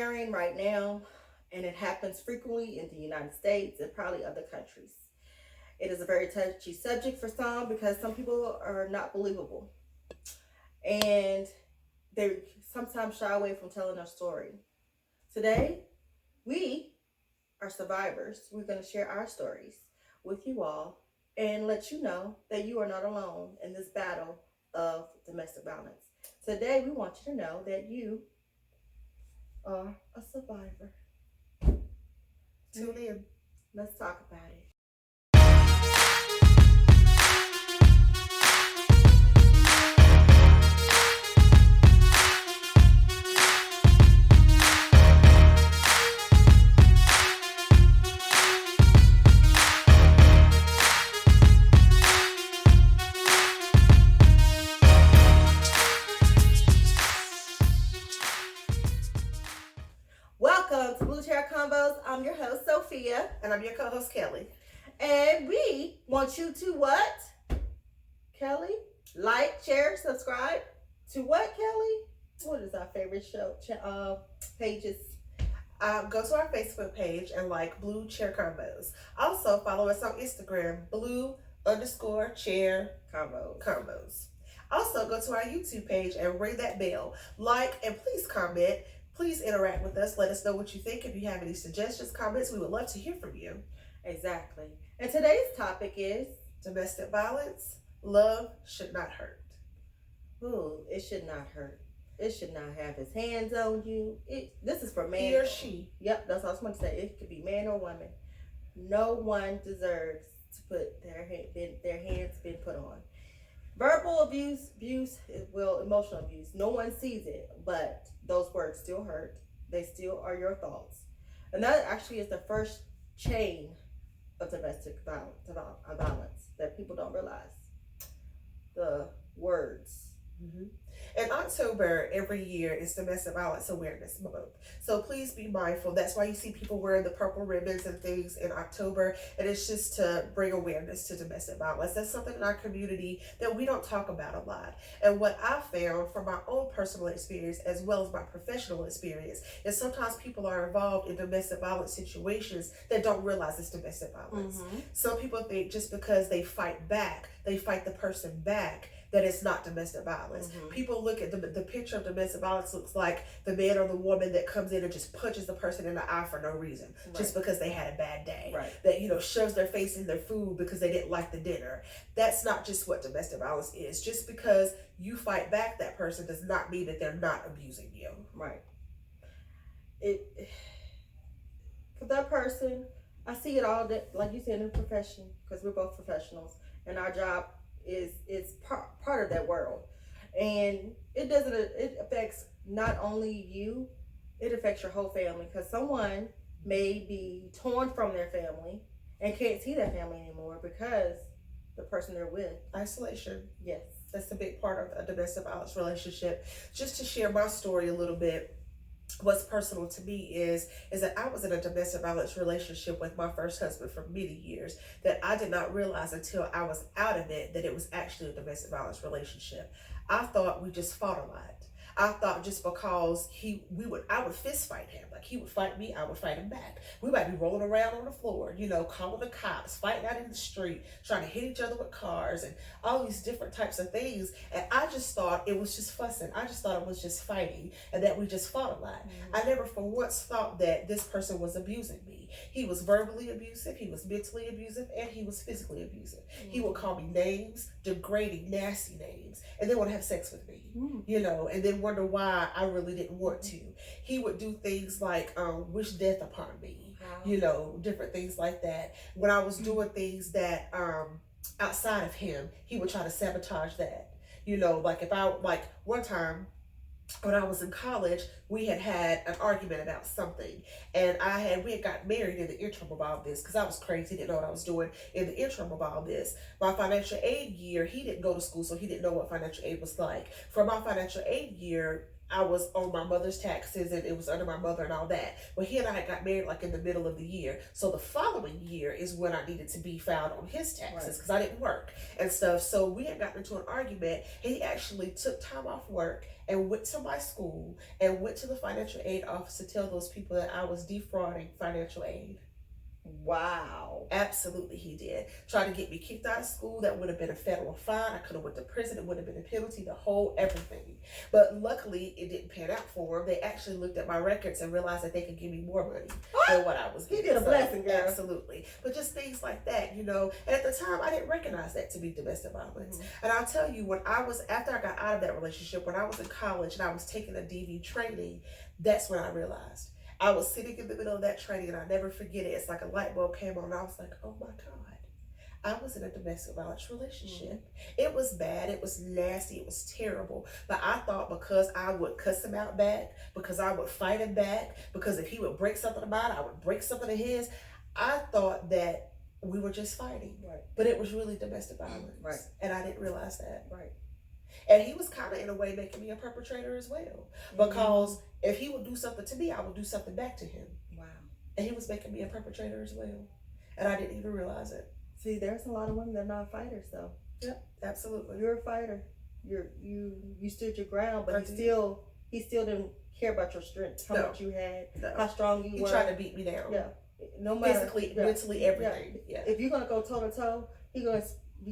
sharing right now, and it happens frequently in the United States and probably other countries. It is a very touchy subject for some because some people are not believable and they sometimes shy away from telling their story. Today, we are survivors. We're going to share our stories with you all and let you know that you are not alone in this battle of domestic violence. Today, we want you to know that you are a survivor. Tune in. Let's talk about it. Welcome to Blue Chair Combos. I'm your host, Sophia. And I'm your co-host, Kelly. And we want you to what? Kelly? Like, share, subscribe. To what, Kelly? What is our favorite show? Pages? Go to our Facebook page and like Blue Chair Combos. Also, follow us on Instagram, blue_chair combos. Also, go to our YouTube page and ring that bell. Like, and please comment. Please interact with us. Let us know what you think. If you have any suggestions, comments, we would love to hear from you. Exactly. And today's topic is domestic violence. Love should not hurt. Ooh, it should not hurt. It should not have his hands on you. This is for man. He or she. Yep, that's what I was going to say. It could be man or woman. No one deserves to put their hands been put on. Verbal abuse, emotional abuse. No one sees it, but those words still hurt. They still are your thoughts. And that actually is the first chain of domestic violence that people don't realize. The words. Mm-hmm. In October every year is Domestic Violence Awareness Month. So please be mindful. That's why you see people wearing the purple ribbons and things in October. And it's just to bring awareness to domestic violence. That's something in our community that we don't talk about a lot. And what I found from my own personal experience as well as my professional experience is sometimes people are involved in domestic violence situations that don't realize it's domestic violence. Mm-hmm. Some people think just because they fight back, they fight the person back, that it's not domestic violence. Mm-hmm. People look at the picture of domestic violence looks like the man or the woman that comes in and just punches the person in the eye for no reason, right, just because they had a bad day. Right. That, shoves their face in their food because they didn't like the dinner. That's not just what domestic violence is. Just because you fight back that person does not mean that they're not abusing you. Right. For that person, I see it all that, like you said, in the profession, because we're both professionals, and our job is part of that world, and it affects not only you, it affects your whole family, because someone may be torn from their family and can't see their family anymore because the person they're with. Isolation. Yes, that's a big part of a domestic violence relationship. Just to share my story a little bit, what's personal to me is that I was in a domestic violence relationship with my first husband for many years that I did not realize until I was out of it that it was actually a domestic violence relationship. I thought we just fought a lot. I thought just because I would fist fight him. Like he would fight me, I would fight him back. We might be rolling around on the floor, calling the cops, fighting out in the street, trying to hit each other with cars and all these different types of things. And I just thought it was just fussing. I just thought it was just fighting and that we just fought a lot. Mm-hmm. I never for once thought that this person was abusing me. He was verbally abusive, he was mentally abusive, and he was physically abusive. Mm-hmm. He would call me names, degrading, nasty names, and then would have sex with me, and then wonder why I really didn't want to. He would do things like wish death upon me, wow, different things like that. When I was doing things that outside of him, he would try to sabotage that. Like one time, when I was in college, we had an argument about something, and we had got married in the interim of all this because I was crazy, didn't know what I was doing in the interim of all this. My financial aid year, he didn't go to school, so he didn't know what financial aid was like. For my financial aid year, I was on my mother's taxes and it was under my mother and all that. But he and I got married like in the middle of the year. So the following year is when I needed to be filed on his taxes because I didn't work and stuff. So we had gotten into an argument. He actually took time off work and went to my school and went to the financial aid office to tell those people that I was defrauding financial aid. Wow. Absolutely, he did. Tried to get me kicked out of school. That would have been a federal fine. I could have went to prison. It would have been a penalty, the whole everything. But luckily, it didn't pan out for him. They actually looked at my records and realized that they could give me more money than what I was getting. He did a blessing, girl. Absolutely. But just things like that, you know. And at the time, I didn't recognize that to be domestic violence. Mm-hmm. And I'll tell you, after I got out of that relationship, when I was in college and I was taking a DV training, that's when I realized. I was sitting in the middle of that training and I never forget it. It's like a light bulb came on and I was like, oh my God, I was in a domestic violence relationship. Mm-hmm. It was bad. It was nasty. It was terrible. But I thought because I would cuss him out back, because I would fight him back, because if he would break something of mine, I would break something of his. I thought that we were just fighting. Right. But it was really domestic violence. Right. And I didn't realize that. Right. And he was kind of, in a way, making me a perpetrator as well. Because if he would do something to me, I would do something back to him. Wow. And he was making me a perpetrator as well. And I didn't even realize it. See, there's a lot of women that are not fighters, though. Yep, absolutely. You're a fighter. You stood your ground, but he still didn't care about your strength, how much you had, how strong you were. He tried to beat me down. Yeah. No matter. Physically, mentally, everything. Yeah. If you're going to go toe-to-toe, you're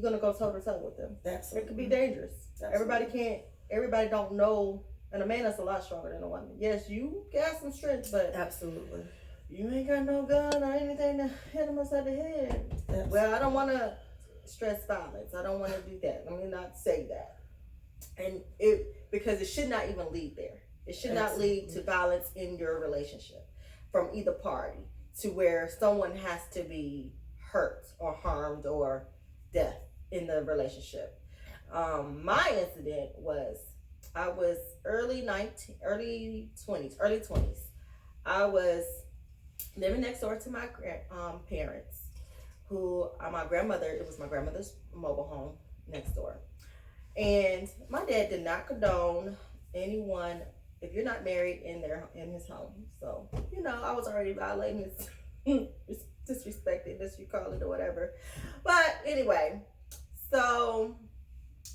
gonna go toe-to-toe with them. Absolutely. It could be dangerous. Absolutely. Everybody don't know, and a man is a lot stronger than a woman. Yes, you got some strength, but absolutely, you ain't got no gun or anything to hit them upside the head. Absolutely. Well, I don't want to stress violence. I don't want to do that. Let me not say that. And because it should not even lead there. It should not lead to violence in your relationship from either party to where someone has to be hurt or harmed or death in the relationship. My incident was I was early 20s. I was living next door to my parents, who my grandmother. It was my grandmother's mobile home next door, and my dad did not condone anyone if you're not married in his home. So I was already violating his disrespected, as you call it, or whatever. But anyway, so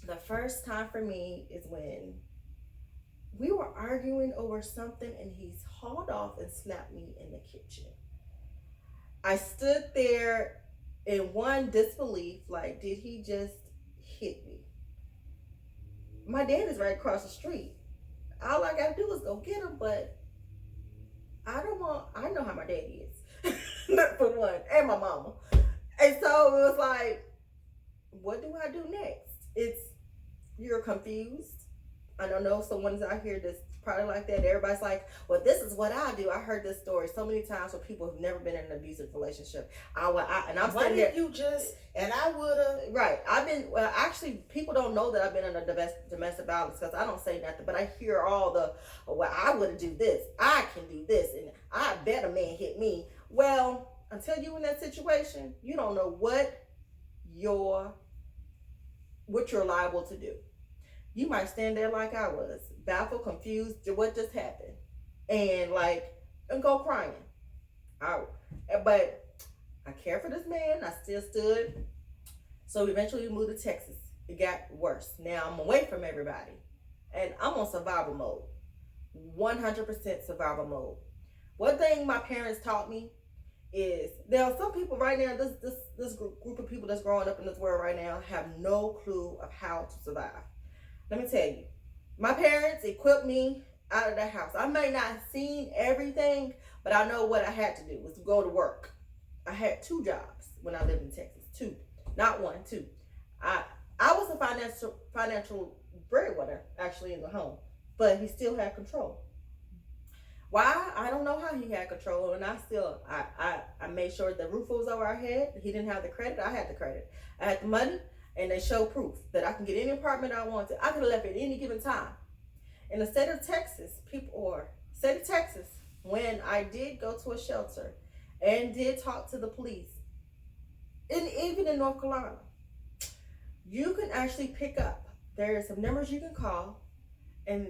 the first time for me is when we were arguing over something and he's hauled off and slapped me in the kitchen. I stood there in one disbelief, like, did he just hit me? My dad is right across the street. All I gotta do is go get him, but I know how my dad is. For one, and my mama. And so it was like, what do I do next? You're confused. I don't know, someone's out here that's probably like that. Everybody's like, well, this is what I do. I heard this story so many times from people who've never been in an abusive relationship. Why didn't you just, and I would have. Right. Actually, people don't know that I've been in a domestic violence because I don't say nothing, but I hear all I would do this. I can do this. And I bet a man hit me. Well, until you're in that situation, you don't know what you're liable to do. You might stand there like I was, baffled, confused, what just happened, and go crying. But I care for this man. I still stood. So eventually we moved to Texas. It got worse. Now I'm away from everybody, and I'm on survival mode, 100% survival mode. One thing my parents taught me is there are some people right now. This group of people that's growing up in this world right now have no clue of how to survive. Let me tell you, my parents equipped me out of the house. I may not have seen everything, but I know what I had to do was to go to work. I had 2 jobs when I lived in Texas. 2, not 1, 2. I was a financial breadwinner actually in the home, but he still had control. Why? I don't know how he had control, and I made sure the roof was over our head. He didn't have the credit. I had the credit. I had the money. And they show proof that I can get any apartment I wanted. I could have left at any given time. In the state of Texas, when I did go to a shelter and did talk to the police, and even in North Carolina, you can actually pick up. There are some numbers you can call, and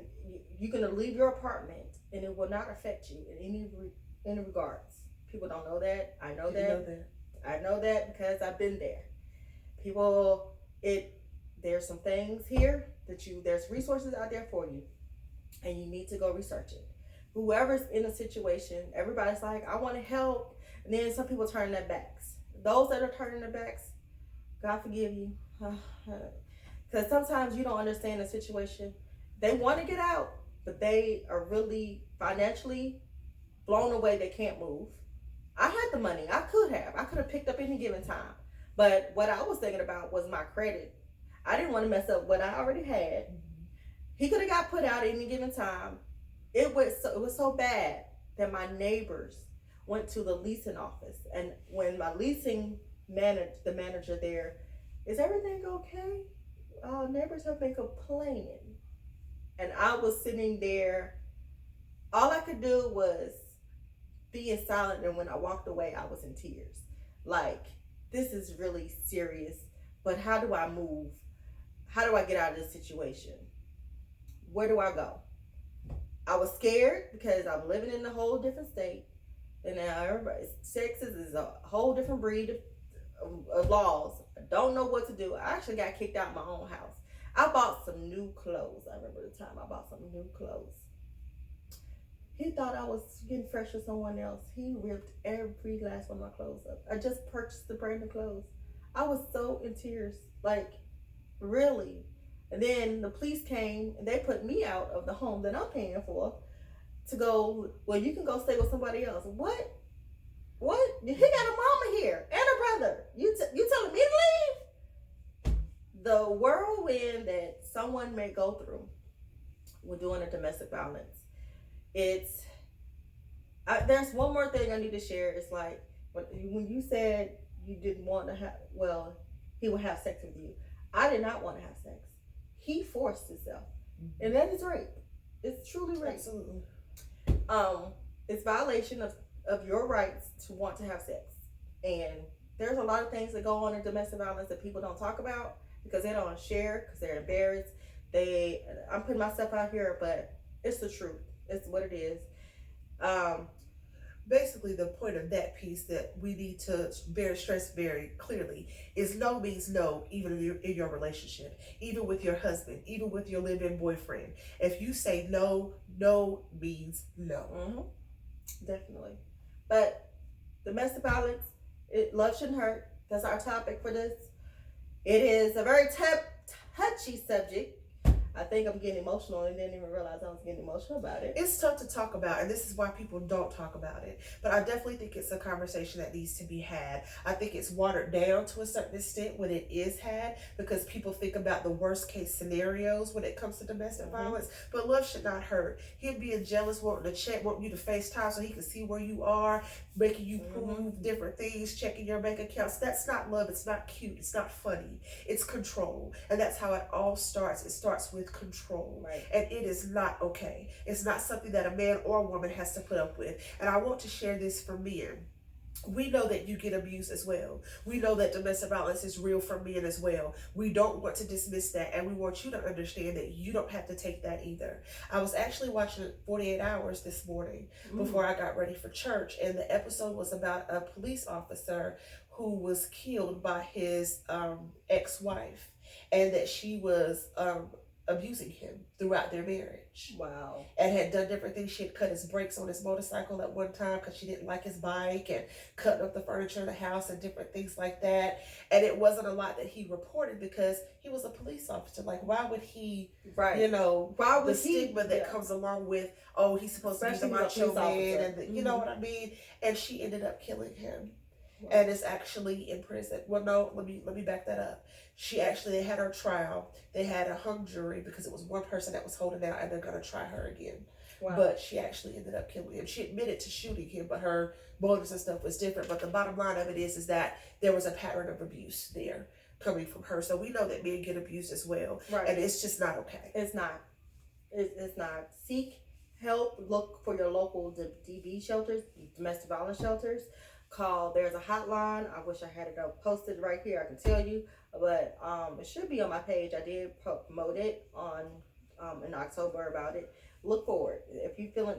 you're gonna leave your apartment, and it will not affect you in any regards. People don't know that. I know You know that. that. I know that because I've been there. People, it there's some things here that there's resources out there for you, and you need to go research it. Whoever's in a situation, everybody's like, I want to help, and then some people turn their backs. Those that are turning their backs, God forgive you, because sometimes you don't understand the situation. They want to get out, but they are really financially blown away. They can't move. I had the money. I could have picked up any given time. But what I was thinking about was my credit. I didn't want to mess up what I already had. He could have got put out at any given time. It was so bad that my neighbors went to the leasing office, and when my the manager there, is everything okay? Neighbors have been complaining, and I was sitting there. All I could do was being silent, and when I walked away I was in tears. Like, this is really serious, but how do I move? How do I get out of this situation? Where do I go? I was scared because I'm living in a whole different state, and now everybody, Texas is a whole different breed of laws. I don't know what to do. I actually got kicked out of my own house. I bought some new clothes. I remember the time I bought some new clothes. He thought I was getting fresh with someone else. He ripped every last one of my clothes up. I just purchased the brand new clothes. I was so in tears. Like, really. And then the police came and they put me out of the home that I'm paying for to go, well, you can go stay with somebody else. What? What? He got a mama here and a brother. You telling me to leave? The whirlwind that someone may go through when doing a domestic violence. There's one more thing I need to share. It's like when you said you didn't want to have, well, he would have sex with you. I did not want to have sex. He forced himself, and that is rape. It's truly rape. Absolutely. It's violation of your rights to want to have sex, and there's a lot of things that go on in domestic violence that people don't talk about because they don't share because they're embarrassed. I'm putting myself out here, but it's the truth. It's what it is. Basically, the point of that piece that we need to stress very clearly is no means no, even in your relationship, even with your husband, even with your live-in boyfriend. If you say no, no means no. Definitely. But domestic violence, love shouldn't hurt. That's our topic for this. It is a very touchy subject. I think I'm getting emotional and didn't even realize I was getting emotional about it. It's tough to talk about, and this is why people don't talk about it. But I definitely think it's a conversation that needs to be had. I think it's watered down to a certain extent when it is had because people think about the worst case scenarios when it comes to domestic violence. But love should not hurt. Him being jealous, wanting to check, wanting you to FaceTime so he can see where you are, making you prove different things, checking your bank accounts. That's not love. It's not cute. It's not funny. It's control. And that's how it all starts. It starts with control. Right. And it is not okay. It's not something that a man or a woman has to put up with. And I want to share this for men. We know that you get abused as well. We know that domestic violence is real for men as well. We don't want to dismiss that, and we want you to understand that you don't have to take that either. I was actually watching 48 Hours this morning before I got ready for church, and the episode was about a police officer who was killed by his ex-wife, and that she was abusing him throughout their marriage. Wow. And had done different things. She had cut his brakes on his motorcycle at one time because she didn't like his bike, and cutting up the furniture in the house and different things like that. And it wasn't a lot that he reported because he was a police officer. Like, why would he, right? You know, why would the stigma that comes along with, oh, he's supposed to be the macho man, and you know what I mean? And she ended up killing him. Wow. And is actually in prison. Well, no, let me back that up. She actually, they had her trial. They had a hung jury because it was one person that was holding out, and they're going to try her again. Wow. But she actually ended up killing him. She admitted to shooting him, but her motives and stuff was different. But the bottom line of it is that there was a pattern of abuse there coming from her. So we know that men get abused as well. Right. And it's just not okay. It's not. It's not. Seek help. Look for your local DV shelters, domestic violence shelters. There's a hotline. I wish I had it posted right here. I can tell you, but it should be on my page. I did promote it on in October about it. Look forward. If you feeling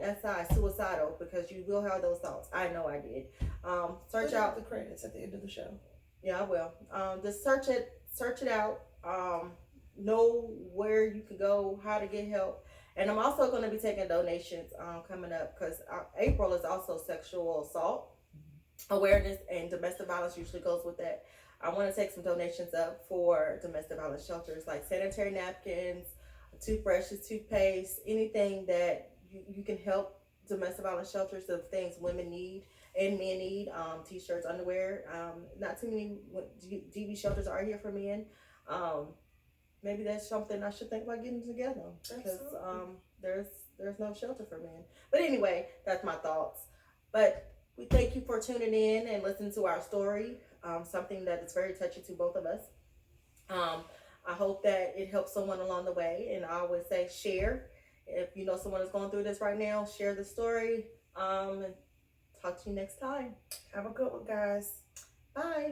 suicidal, because you will have those thoughts. I know I did. Search Put out the credits at the end of the show. Yeah, I will. Just search it out. Know where you can go, how to get help, and I'm also going to be taking donations coming up because April is also sexual assault awareness, and domestic violence usually goes with that. I want to take some donations up for domestic violence shelters like sanitary napkins, toothbrushes, toothpaste, anything that you can help domestic violence shelters of things women need and men need. T-shirts, underwear. Not too many DV shelters are here for men. Um, Maybe that's something I should think about getting together because there's no shelter for men. But anyway, that's my thoughts. But we thank you for tuning in and listening to our story. Something that is very touching to both of us. Um, I hope that it helps someone along the way. And I always say share. If you know someone is going through this right now, share the story. And talk to you next time. Have a good one, guys. Bye.